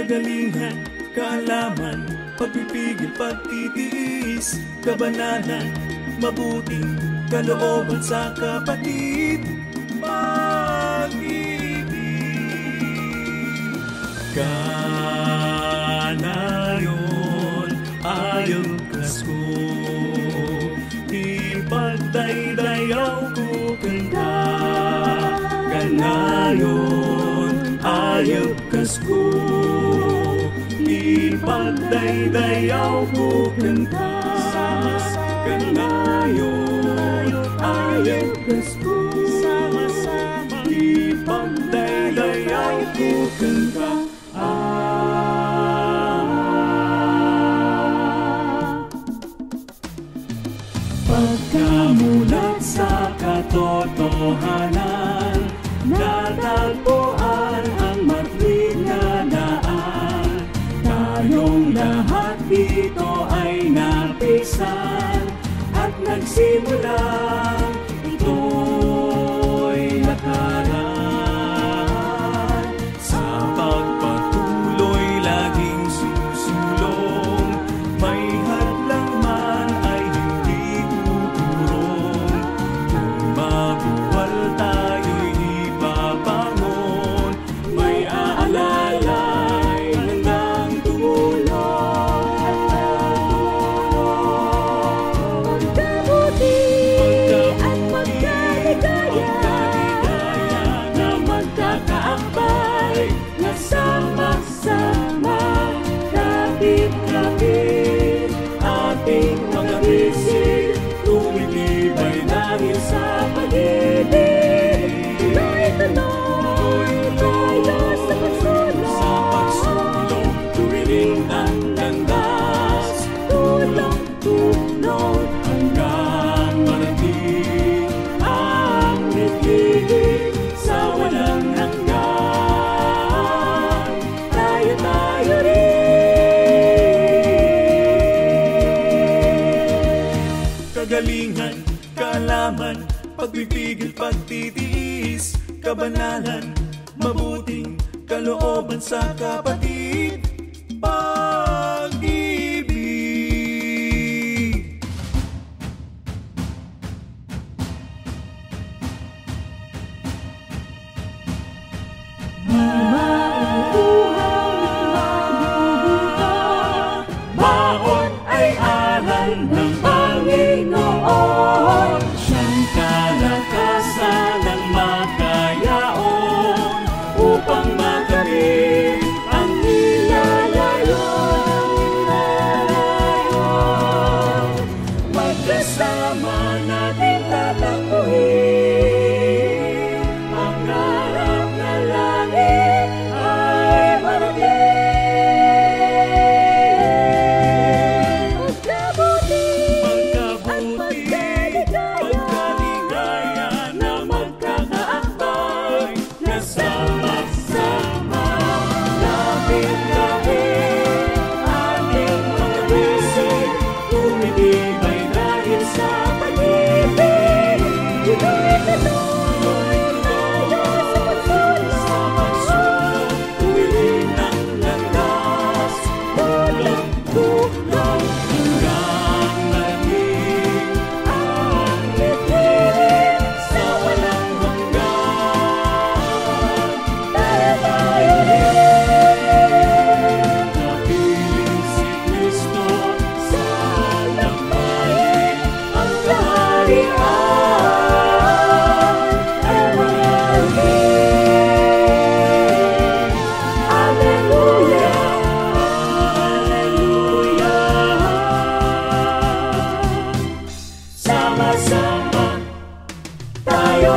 Kagalingan, kaalaman, pagpipigil, pagtitiis, kabanalan, mabuting kalooban sa kapatid, pag-ibig. Kanayon, ayaw kasko, ipagdaydayaw ko kanta. Kanayon, ayaw kasko, ipagdaydayaw ko kanta. Kanayon, ayaw kasko, ipagdaydayaw ko kanta. Pagkamulat sa katotohanan, natagpuan ang matuwid na daan. Tayong lahat dito ay napisan at nagsimula, ito'y lakaran. Sa pagpatuloy laging susulong, may hadlang man ay hindi tuturong. Kung mabuwal tayo'y ipabangon, may aalalay handang tumulong. Magkabuti at magkaligaya na magkakaakbay, na sama-sama, kapit-kapit, ating mga bisig, tumitibay dahil sa pag-ibig. Tuloy-tuloy tayo sa pagsulong, Sa pagsulong, tuwiring ang landas, tulong-tulong hanggang marating ang litig sa walang hanggan. tayo rin. Kagalingan, kaalaman, pagpipigil, pagtitiis, kabanalan, mabuting kalooban sa kapatid, pag-ibig. Baon ay aral ng Panginoon, siyang kalakasan ng makayaon, upang makamit ang nilalayon. Magkasama natin tatakbuhin, ang harap na langit ay marating. Magkabuti at magkaligaya na magkakaakbay, na sama-sama, lapit-lapit, ating mga bisig, tumitibay dahil sa pag-ibig. Tuloy-tuloy tayo sa pagsulong, tuwiring ang landas, tulong-tulong hanggang marating ang litig sa walang hanggan. tayo rin. Kapiling si Kristo sa dampain, ang kaharian ay marating. Alleluia, Alleluia. Sama-sama, tayo